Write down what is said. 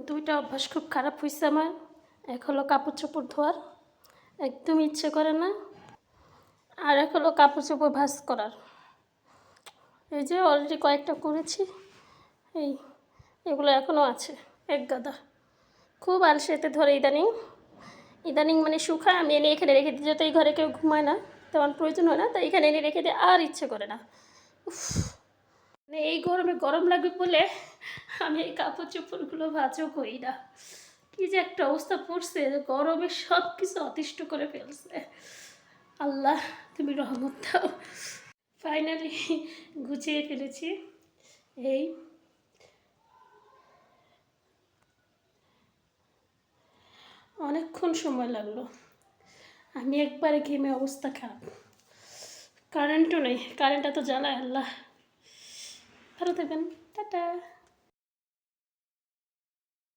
দুইটা অভ্যাস খুব খারাপ হয়েছে আমার। এক হলো কাপড় চোপড় ধোয়ার, একদম ইচ্ছে করে না। আর এক হলো কাপড় চোপড় ভাঁজ করার। এই যে অলরেডি কয়েকটা করেছি, এগুলো এখনও আছে এক গাদা। খুব আলসেতে ধরে ইদানিং মানে শুকায় আমি এনে এখানে রেখে দিই, যাতে এই ঘরে কেউ ঘুমায় না, তেমন প্রয়োজন হয় না, তাই এখানে এনে রেখে দিই, আর ইচ্ছে করে না। মানে এই গরমে গরম লাগবে বলে আমি এই কাপড় চোপড়গুলো ভাঁজও করি না। কী যে একটা অবস্থা পড়ছে, গরমে সব কিছু অতিষ্ঠ করে ফেলছে। আল্লাহ তুমি রহমত দাও। ফাইনালি গুছিয়ে ফেলেছি। এই অনেকক্ষণ সময় লাগলো, আমি একবারে ঘেমে অবস্থা খারাপ। কারেন্টও নেই, কারেন্টটা তো জ্বালায় আল্লাহ। ভালো থাকবেন, টাটা।